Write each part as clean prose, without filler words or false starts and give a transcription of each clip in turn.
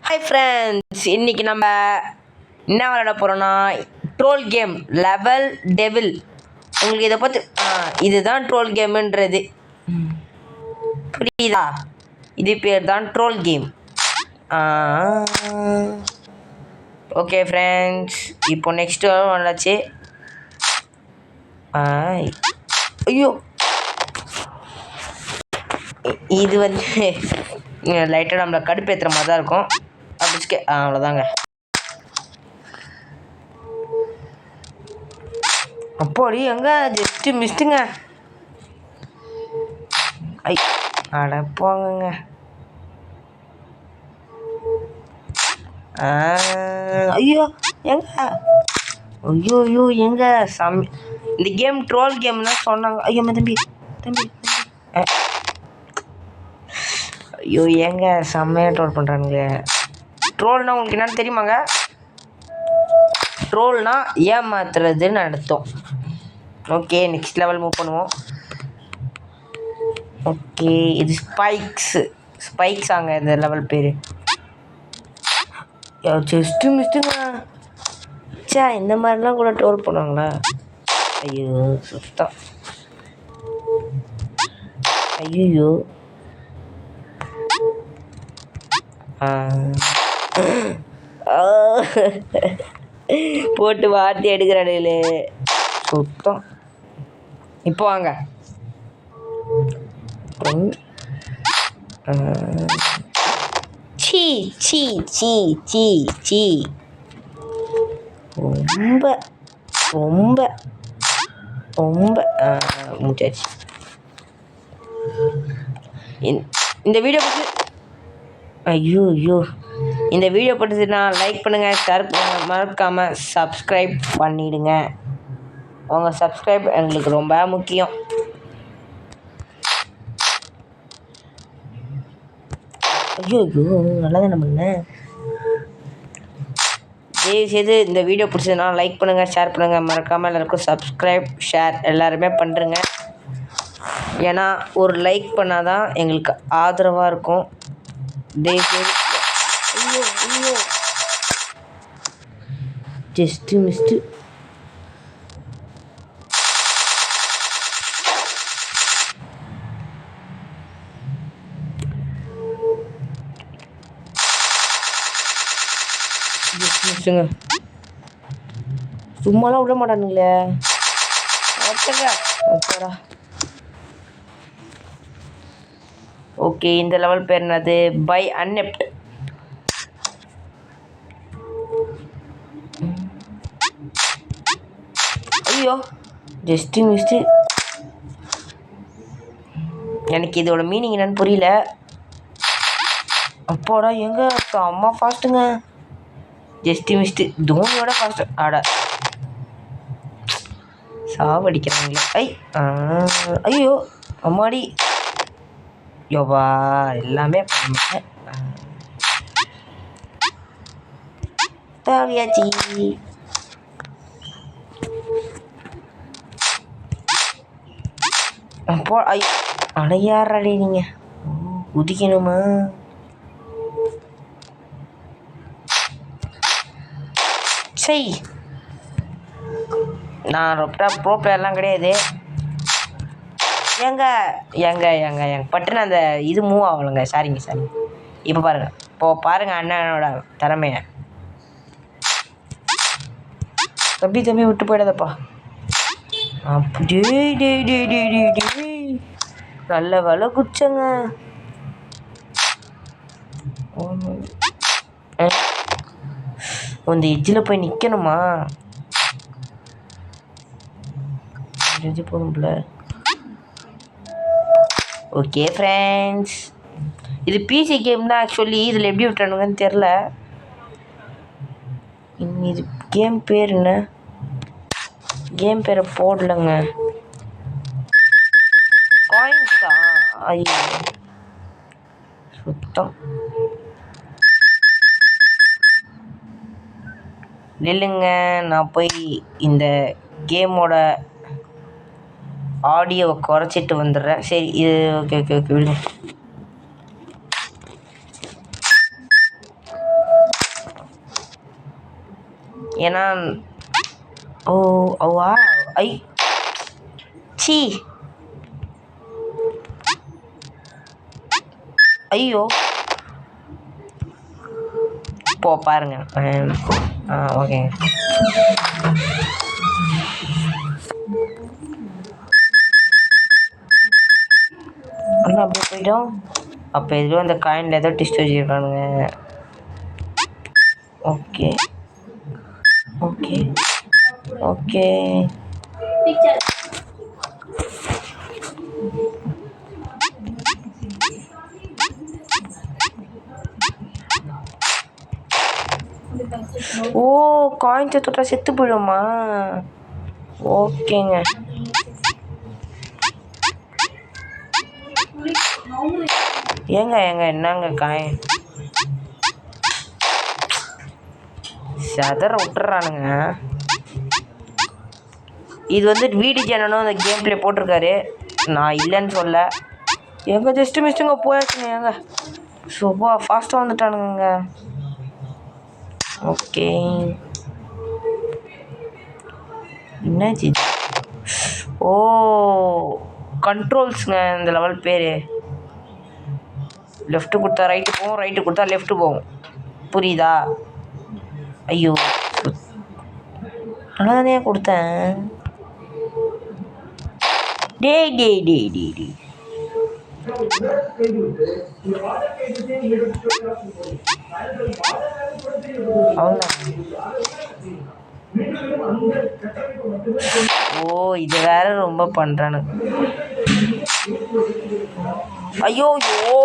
Hi friends, இன்னைக்கு நம்ம என்ன விளையாட போகிறோன்னா ட்ரோல் கேம் லெவல் டெவில். உங்களுக்கு இதை பற்றி இதுதான் ட்ரோல் கேமுன்றது புரியுதா? இது பேர் தான் ட்ரோல் கேம். ஓகே ஃப்ரெண்ட்ஸ், இப்போ நெக்ஸ்ட் வந்தாச்சு. ஐயோ, இது லைட்டாக நம்மளை கடுப்பேற்றுற மாதிரி தான் இருக்கும். அப்படிச்சுக்கே அவ்வளோதாங்க. அப்போடி எங்க ஜஸ்ட்டு மிஸ்ட்டுங்க. அட போங்க. ஐயோ எங்க எங்க சாமி, இந்த கேம் ட்ரோல் கேம் தான் சொன்னாங்க. ஐயோ தம்பி ஐயோ ஏங்க செம்மையாக ட்ரோல் பண்ணுறானுங்க. ட்ரோல்னால் உங்களுக்கு என்னன்னு தெரியுமாங்க? ட்ரோல்னா ஏமாத்துறதுன்னு அர்த்தம். ஓகே, நெக்ஸ்ட் லெவல் மூவ் பண்ணுவோம். ஓகே, இது ஸ்பைக்ஸாங்க இந்த லெவல் பேர். ஜஸ்ட்டு மிஸ்ட்டுங்க. சே, இந்த மாதிரிலாம் கூட ட்ரோல் பண்ணுவாங்களா? ஐயோ சுத்தம். ஐயோ போட்டு வார்த்தை எடுக்கிறானுங்களே சுத்தம். இப்போ வாங்க. சீ சீ சீ சீ சீ ரொம்ப ரொம்ப ரொம்ப முடிச்சாச்சு. இந்த வீடியோ பற்றி இந்த வீடியோ பிடிச்சதுன்னா லைக் பண்ணுங்கள், ஷேர் பண்ணுங்கள், மறக்காமல் சப்ஸ்கிரைப் பண்ணிவிடுங்க. உங்கள் சப்ஸ்கிரைப் எங்களுக்கு ரொம்ப முக்கியம். நல்லா தானே பண்ணேன். தயவுசெய்து இந்த வீடியோ பிடிச்சதுன்னா லைக் பண்ணுங்கள், ஷேர் பண்ணுங்கள், மறக்காமல் எல்லாருக்கும் சப்ஸ்கிரைப் ஷேர் எல்லாருமே பண்ணுறங்க. ஏன்னா ஒரு லைக் பண்ணால் தான் எங்களுக்கு ஆதரவாக இருக்கும். தயவுசெய்து ஜஸ்ட்டு மிஸ்ட்டு. சும்மாலாம் விட மாட்டானுங்களே. ஓகே, இந்த லெவல் பேர் என்னது? பை அன்னெப்ட். ஐயோ ஜஸ்ட்டு மிஸ்ட்டு. எனக்கு இதோட மீனிங் என்னன்னு புரியல. அப்போடா எங்க அம்மா ஃபாஸ்ட்டுங்க. Just missed. தோனியோட ஃபாஸ்ட்டு. ஆட சாவடிக்கிறாங்களே. ஐயோ அம்மாடி யோபா எல்லாமே பண்ணிட்டேன். தாவியாச்சி. அப்போ அடையாறடி நீங்கள் குதிக்கணுமா? சரி, நான் ரொம்ப ப்ரோ பிளேயர்லாம் கிடையாது. எங்க பட்டுன்னு அந்த இது மூவ் ஆகலைங்க. சாரிங்க. இப்போ பாருங்கள் அண்ணனோட திறமைய. தம்பி விட்டு போயிடாதப்பா. நல்ல வேலை குச்சங்க. இந்த எஜ்ஜில் போய் நிற்கணுமா? போதும்ல. ஓகே ஃப்ரெண்ட்ஸ், இது பிசி கேம் தான். ஆக்சுவலி இதில் எப்படி விட்டானுங்கன்னு தெரில. இது கேம் பேர் என்ன? கேம் பேரை போடலங்க. காயின்ஸா? ஐயோ சுத்தம். இல்லைங்க, நான் போய் இந்த கேமோட ஆடியோவை குறைச்சிட்டு வந்துடுறேன். சரி, இது ஓகே விடுங்க. ஏன்னா ஓ ஓவா ஐ சி ஐயோ போ பாருங்க. ஓகேங்க. அண்ணா அப்படியே போயிட்டோம். அப்போ எதுவும் அந்த காயினில் ஏதோ டிஸ்ட் வச்சுருக்கானுங்க. Okay okay okay. ஓ காயின்ஸை தொட்டால் செத்து போயிடுமா? ஓகேங்க. ஏங்க என்னங்க காயின் சதற விட்டுறானுங்க. இது வந்து வீடு சேனலும் அந்த கேம் பிளே போட்டிருக்காரு, நான் இல்லைன்னு சொல்ல. எங்க ஜஸ்ட்டு மிஸ்ட்டுங்க போயாச்சுங்க. ஏங்க சோபா ஃபாஸ்ட்டாக வந்துட்டானுங்க. ஓகே என்னாச்சு? ஓ கண்ட்ரோல்ஸுங்க இந்த லெவல் பேர். லெஃப்ட்டு கொடுத்தா ரைட்டு போகும், ரைட்டு கொடுத்தா லெஃப்ட்டு போகும். புரியுதா? ஐயோ நல்லா தானே கொடுத்தேன். டேய் டேய் டேய் டேய் டே ஓ இது வேற ரொம்ப பண்றானு. ஐயோ யோ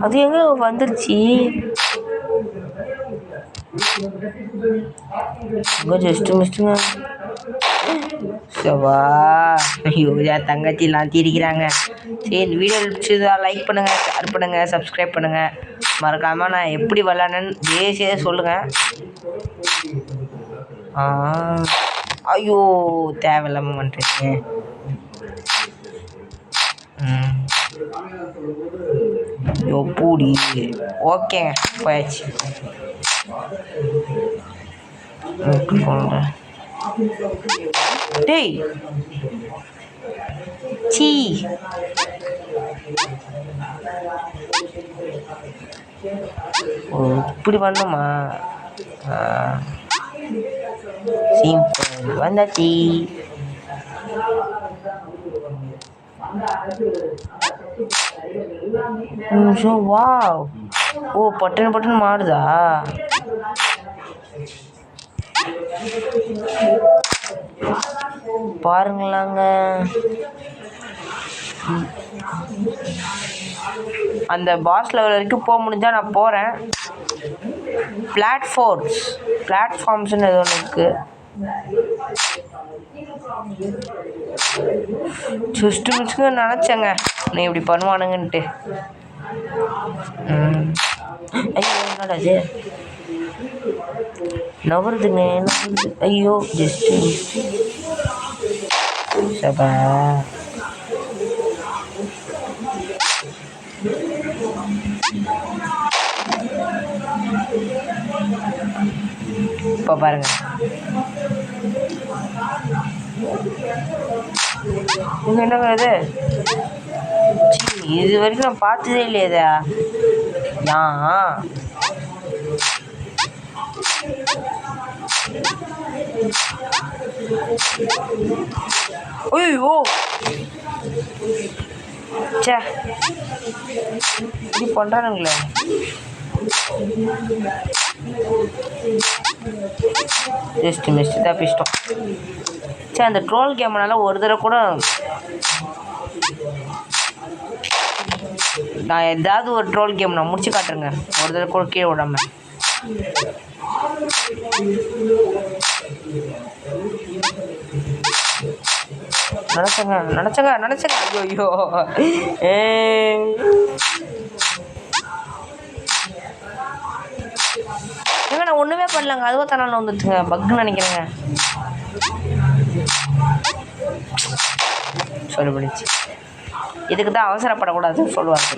அது எங்க வந்துருச்சு? ஜஸ்ட் மிஸ்டுங்க. சவா ஐயோ என் தங்கச்சிலாம் தீரிக்கிறாங்க. சரி இந்த வீடியோ பிடிச்சதா லைக் பண்ணுங்கள், ஷேர் பண்ணுங்கள், சப்ஸ்கிரைப் பண்ணுங்கள். மறக்காமல் நான் எப்படி விளாட்னேன்னு தேசிய சொல்லுங்கள். ஐயோ தேவையில்லாமல் பண்ணுறீங்க. ஐயோ பூடி. ஓகேங்க போயாச்சு. டேய் சீ இப்படி பண்ணுமா? சிம்பிள் வந்தாச்சு. வாவ் ஓ பட்டன் பட்டன் மாறுதா? பாருங்களாங்க. அந்த பாஸ் லெவல் வரைக்கும் போக முடிஞ்சா நான் போகிறேன். பிளாட்ஃபார்ம்ஸ்னு எது ஒன்று இருக்குது. ஜஸ்ட் மிஸ்ங்க நினச்சேங்க நீ இப்படி பண்ணுவானுங்கன்ட்டு. ஐயோ என்னடா அது நவருதுங்க நவருது. ஐயோ ஜஸ்ட் சபா இப்போ பாருங்க. இங்கே என்னங்க இது வரைக்கும் நான் பார்த்ததே இல்லையதா? ஏன் ஐயோ சே இப்படி பண்ணுறானுங்களே. ஜஸ்ட் மிஸ்ட் தான் பிஷ்டம். சரி அந்த ட்ரோல் கேம்னால ஒரு தடவை கூட நான் ஏதாவது ஒரு ட்ரோல் கேம் நான் முடிச்சு காட்டுறேங்க. ஒரு தடவை கூட கீழே விடாம. நினச்சங்க ஐயோ ஏங்க நான் ஒன்றுமே பண்ணலங்க. அதுவும் தனால் வந்துட்டுங்க. பக்குன்னு நினைக்கிறேங்க. சொல்லிடுச்சு. இதுக்கு தான் அவசரப்படக்கூடாதுன்னு சொல்லுவாங்க.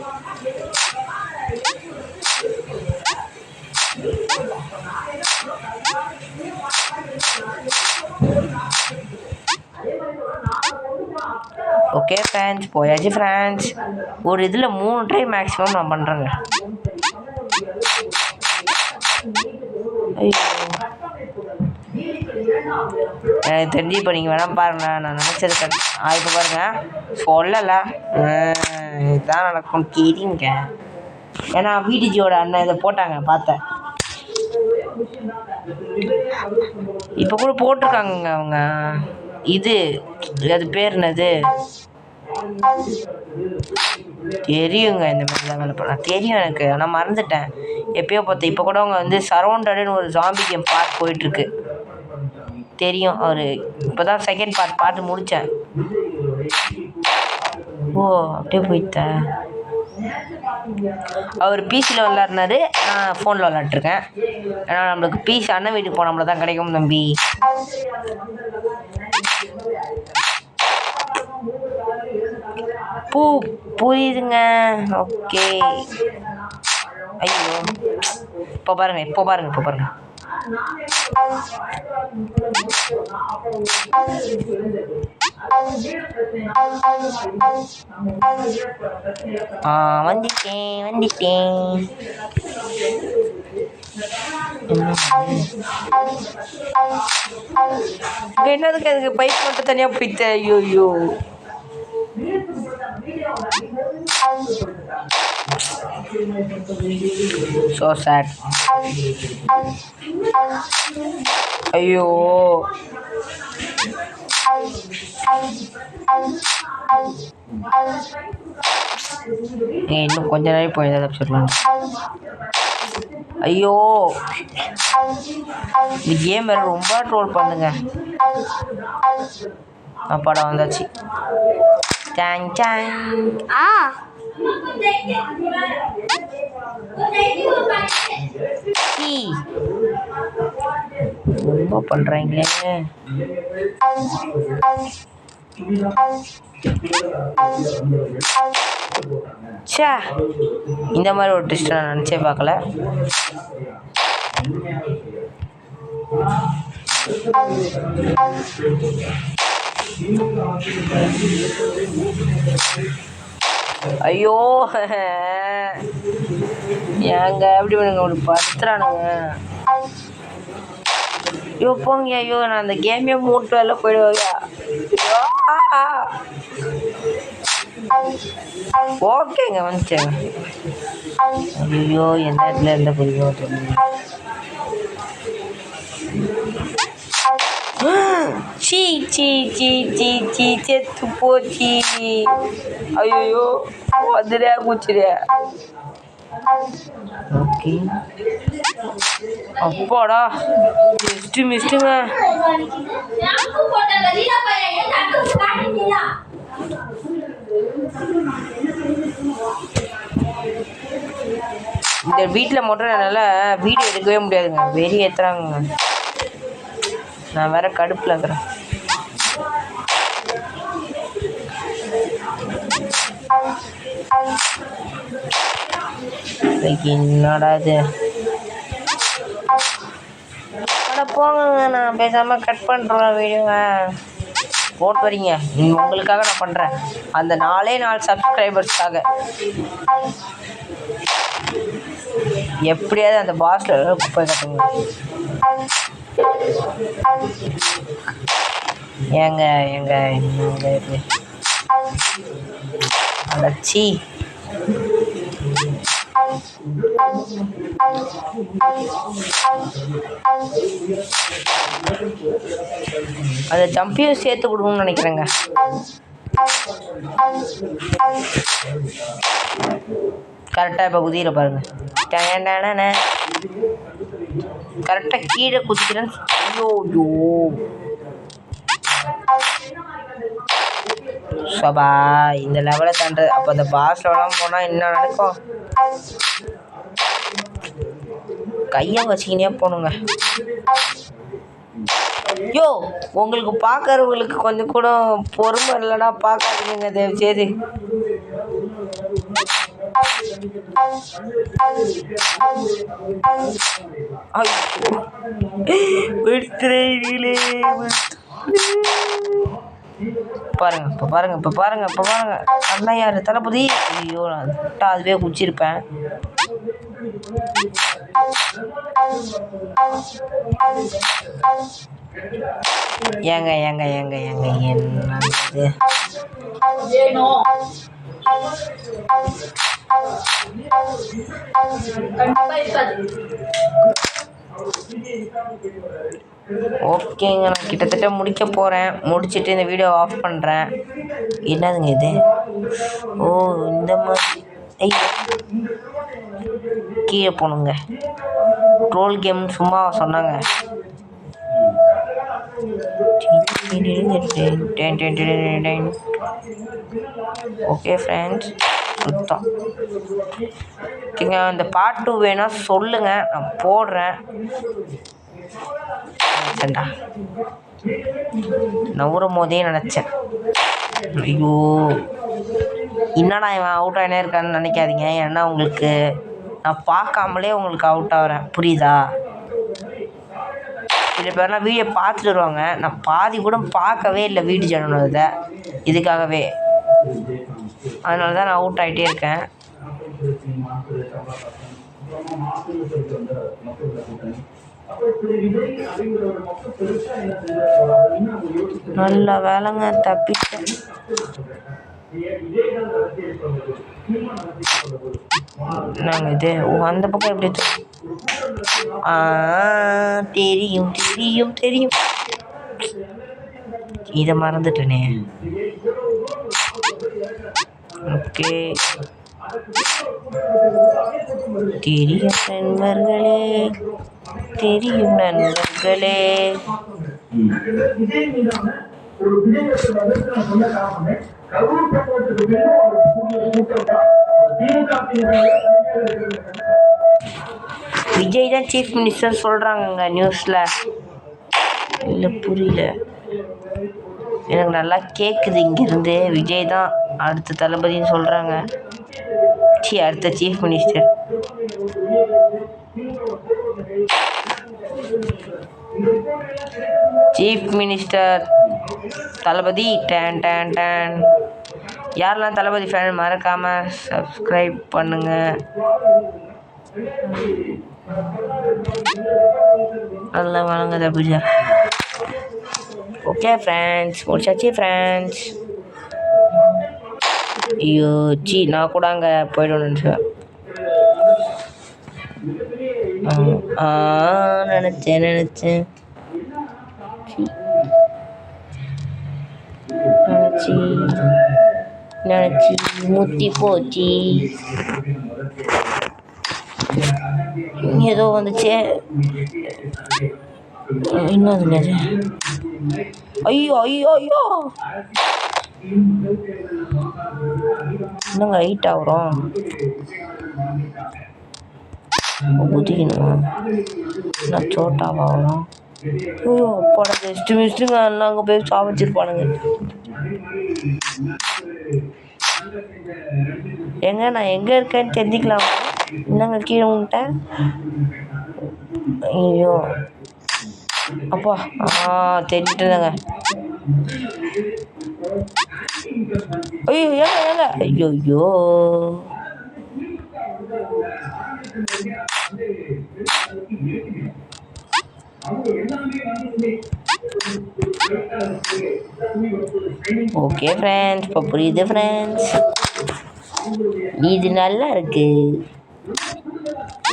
ஓகே ஃப்ரெண்ட்ஸ், போயாச்சு ஃப்ரெண்ட்ஸ். ஒரு இதில் 3 ட்ரை மேக்ஸிமம் நான் பண்ணுறேங்க. எனக்கு தெரிஞ்சு இப்போ நீங்கள் வேணால் பாருங்களேன், நான் நினச்சது இப்போ பாருங்கள் சொல்லலை, இதுதான் நடக்கும் கேட்டீங்க. ஏன்னா விடிஜியோட அண்ணன் இதை போட்டாங்க பார்த்தேன். இப்போ கூட போட்டிருக்காங்கங்க அவங்க. இது அது பேர் என்னது தெரியுங்க, இந்த மாதிரிலாம் வேலை பண்ண தெரியும் எனக்கு, ஆனால் மறந்துட்டேன். எப்பயோ பார்த்தேன். இப்போ கூட அவங்க வந்து சரௌண்டடுன்னு ஒரு ஜாம்பி கேம் பார்ட் போயிட்டுருக்கு தெரியும். அவர் இப்போ தான் செகண்ட் பார்ட் முடித்தேன். ஓ அப்படியே போயிட்டேன். அவர் பிசியில் விளாட்னாரு, நான் ஃபோனில் விளாட்ருக்கேன். ஏன்னா நம்மளுக்கு பிசி அண்ணன் வீட்டுக்கு போனோம்ல தான் கிடைக்கும் தம்பி. புரியுதுங்க. ஓகே. ஐயோ இப்போ பாருங்க. வந்துட்டேன். என்னதுக்கு அதுக்கு பைப் மட்டும் தனியாக போயிட்ட? ஐயோ so sad. ஐயோ இன்னும் கொஞ்ச நேரம் போய் ஏதாவது சொல்லலாம். ஐயோ இந்த கேம் வேறு ரொம்ப ட்ரோல் பண்ணுங்க. படம் வந்தாச்சு. ரொம்ப பண்றாங்களே. சே, இந்த மாதிரி ஒரு ட்விஸ்ட் நான் நினச்சே பார்க்கல. ஐயோ ஏங்க எப்படி பண்ணுங்க, ஒரு படுத்துறானுங்க. ஐயோ போங்க. ஐயோ நான் அந்த கேமே மூட்டு வேலை போயிடுவாங்க. ஓகேங்க வந்துச்சேங்க. ஐயோ எந்த இடத்துல எந்த புரியும் தெரியும். செத்து போச்சு. ஐயோ வந்துடுறியா குச்சிரியா? ஓகே அப்பாடா மிஸ்டுங்க. இந்த வீட்டில் மட்டும் என்னால் வீடியோ எடுக்கவே முடியாதுங்க, வெறி ஏற்றுறாங்க. நான் வேற கடுப்பில் இருக்கிறேன். என்னடா இது? போங்க, நான் பேசாமல் கட் பண்ணுறேன் வீடியோவை. போட்டு வரீங்க உங்களுக்காக நான் பண்ணுறேன். அந்த 4 சப்ஸ்கிரைபர்ஸ்க்காக எப்படியாவது அந்த பாஸ்ல குப்பை கட்டுங்க. ஏங்க இது அடச்சி. அந்த ஜம்பியும் சேர்த்து கொடுக்கணும்னு நினைக்கிறேங்க. கரெக்டாக இப்போ குதிரை பாருங்க. கரெக்டாக கீழே குதிக்கிறேன்னு. ஐயோ சபா இந்த லெவலை தாண்டது. அப்போ அந்த பாஸ் லெவலாம் போனால் என்ன நடக்கும்? கையை வச்சுக்கினே போகணுங்க. யோ, உங்களுக்கு பார்க்கறவங்களுக்கு கொஞ்சம் கூட பொறுமை இல்லைனா பார்க்காதீங்க தயவு செய்து. பாருங்க இப்போ பாருங்க இப்போ பாருங்க இப்போ பாருங்க அண்ணன் யார் தளபதி. ஐயோ, நான் அதுவே குச்சிருப்பேன். ஏங்க ஏங்க ஏங்க ஏங்க என்னது ஓகேங்க, நான் கிட்டத்தட்ட முடிக்க போகிறேன். முடிச்சுட்டு இந்த வீடியோ ஆஃப் பண்ணுறேன். என்னதுங்க இது? ஓ, இந்த மாதிரி கீழே போகணுங்க. ட்ரோல் கேம் சும்மா சொன்னாங்க. ஓகே ஃப்ரெண்ட்ஸ், சுத்தம் ஓகேங்க. இந்த பார்ட் 2 வேணால் சொல்லுங்கள், நான் போடுறேன். நினச்சேன்டா, நவுறும் போதே நினச்சேன். ஐயோ, என்னடா இவன் அவுட் ஆகினே இருக்கான்னு நினைக்காதீங்க. ஏன்னா உங்களுக்கு நான் பார்க்காமலே உங்களுக்கு அவுட் ஆகிறேன், புரியுதா? சில பேர்லாம் வீடியோ பார்த்துட்டு வருவாங்க, நான் பாதி கூட பார்க்கவே இல்லை வீடியோ சேனல் இதுக்காகவே. அதனால தான் நான் அவுட் ஆகிட்டே இருக்கேன். நல்ல வேலைங்க, தப்பிட்டேன். நாங்கள் இது அந்த பக்கம் எப்படி தெரியும் தெரியும் தெரியும். இதை மறந்துட்டேனே. ஓகே, தெரியும் நண்பர்களே, தெரியும் நண்பர்களே. விஜய் தான் சீஃப் மினிஸ்டர் சொல்கிறாங்கங்க நியூஸில். இல்லை, புரியல எனக்கு. நல்லா கேட்குது இங்கேருந்து. விஜய் தான் அடுத்த தளபதின்னு சொல்கிறாங்க. அடுத்த chief minister. Chief minister Thalapathy. டேன் டேன் டேன். யாரெல்லாம் தளபதி ஃபேன் மறக்காமல் சப்ஸ்கிரைப் பண்ணுங்கள். நல்லா வணங்குது பூஜா. ஓகே ஃப்ரெண்ட்ஸ், முடிச்சாச்சு ஃப்ரெண்ட்ஸ். ஐயோ நான் கூட அங்கே போய்டணும்னு நினச்சேன். நினச்சேன் நினச்சி நினச்சி முத்தி போச்சு. ஏதோ வந்துச்சு. என்னதுங்க? ஐயோ ஐயோ ஐயோ, என்னங்க ஹைட் ஆகிறோம்? குதிக்கணுமா? நான் சோட்டாவா ஆகிறோம்? ஐயோ அப்பாடா, மிஸ்ட்டுங்க எல்லாம் அங்கே போய் சாப்பிச்சிருப்பானுங்க. எங்க நான் எங்கே இருக்கேன்னு தெரிஞ்சுக்கலாமா? என்னங்க கீழே விட்டேன்? ஐயோ அப்பா, தெரிஞ்சுட்டுதாங்க. ஐயோ ஏங்க ஏங்க, ஐயோ ஐயோ. ஓகே ஃப்ரெண்ட்ஸ், இப்போ புரியுது ஃப்ரெண்ட்ஸ். இது நல்லா இருக்கு.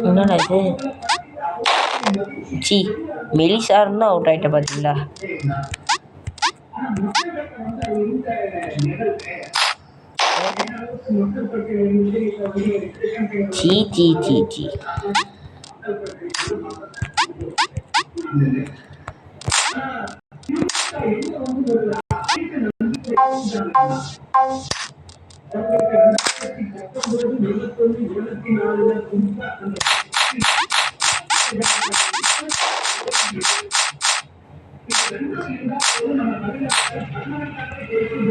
என்னடா இது? சி மெலிசா இருந்தால் அவுட் ஆகிட்ட பார்த்தீங்களா? C C C C.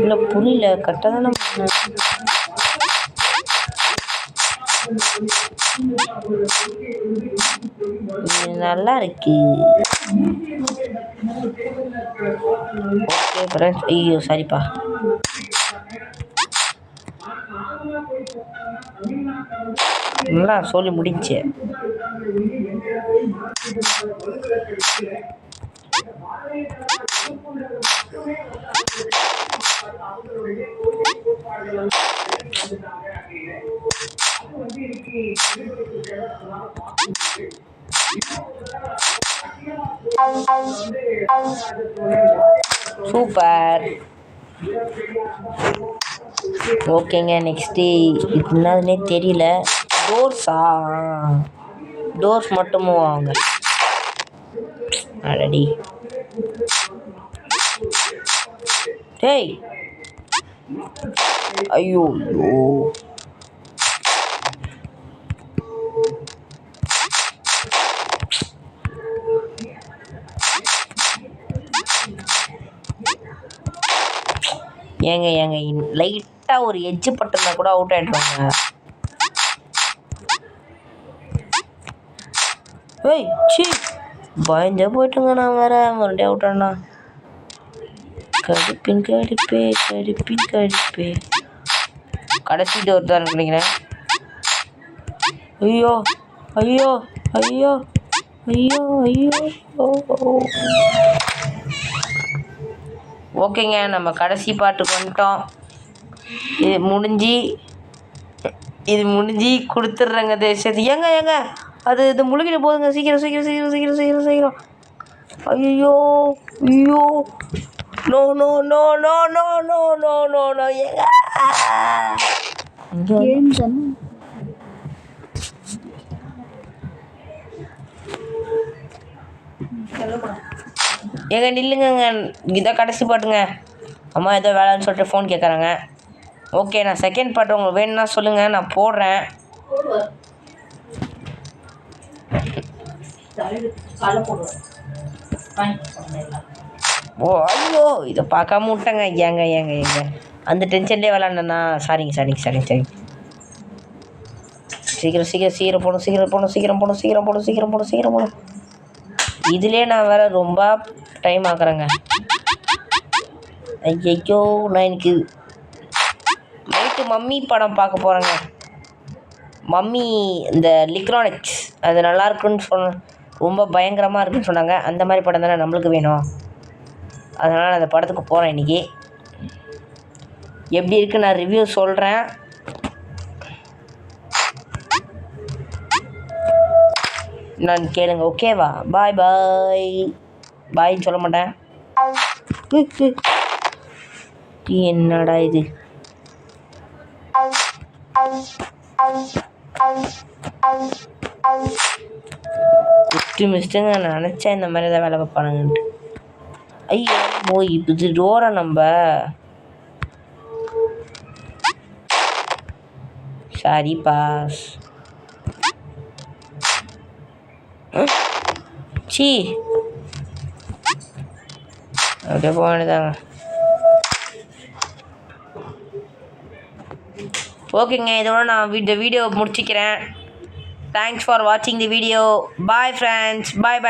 இல்லை புரியல, கரெக்டாக தானே பண்ணேன். இது நல்லா இருக்கு. Okay friends. ஐயோ சாரிப்பா. நல்லா சொல்லி முடிஞ்சு. சூப்பர். ஓகேங்க, நெக்ஸ்ட்டு இது என்னதுன்னே தெரியல. டோர்ஸ் மட்டும் வாங்க. அடடி டேய், ஐயோ ஏங்க லைட்டாக ஒரு எட்ஜு பட்டுனா கூட அவுட் ஆகிடுவாங்க. ஏய் சி, பயந்தே போயிட்டுங்க. நான் வேற மறுபடியும் அவுட் ஆனா. கடுப்பின் கடிப்பே. கடைசி டோர் தான் நினைக்கிறேன். ஐயோ. ஓகேங்க, நம்ம கடைசி பாட்டுக்கு வந்துட்டோம். இது முடிஞ்சு கொடுத்துட்றேங்க தேசத்து. ஏங்க அது இது முழுகிட்டு போதுங்க. சீக்கிரம். ஐயோ நோ ஏங்க நில்லுங்க. இதான் கடைசி பாட்டுங்க. அம்மா ஏதோ வேலைன்னு சொல்லிட்டு ஃபோன் கேட்குறாங்க. ஓகே, நான் செகண்ட் பாட்டு உங்களுக்கு வேணும்னா சொல்லுங்கள், நான் போடுறேன். ஐயோ, இதை பார்க்காம விட்டேங்க. ஏங்க அந்த டென்ஷன்லேயே விளாண்டண்ணா. சரிங்க. சீக்கிரம் போடும். இதுலேயே நான் வேறு ரொம்ப டைம் ஆக்குறேங்க. ஐயோ, நான் எனக்கு நைட்டு மம்மி படம் பார்க்க போகிறேங்க. மம்மி இந்த லிக்ரானிக்ஸ் அது நல்லாயிருக்குன்னு ரொம்ப பயங்கரமாக இருக்குன்னு சொன்னாங்க. அந்த மாதிரி படம் தானே நம்மளுக்கு வேணும். அதனால் அந்த படத்துக்கு போகிறேன் இன்றைக்கி. எப்படி இருக்குது நான் ரிவ்யூ சொல்கிறேன். நான் கேளுங்க, ஓகேவா? பாய்ன்னு சொல்ல மாட்டேன். என்னடா இது? மிஸ்டுங்க, நான் நினச்சேன் இந்த மாதிரி ஏதாவது வேலை பார்ப்பானுங்கன்ட்டு. ஐயோ இது டோரா நம்ம. Sorry boss. சி அப்படியே போக வேண்டியதாங்க. ஓகேங்க, இதோட நான் இந்த வீடியோ முடிச்சுக்கிறேன். தேங்க்ஸ் ஃபார் வாட்சிங் the video. Bye friends. Bye.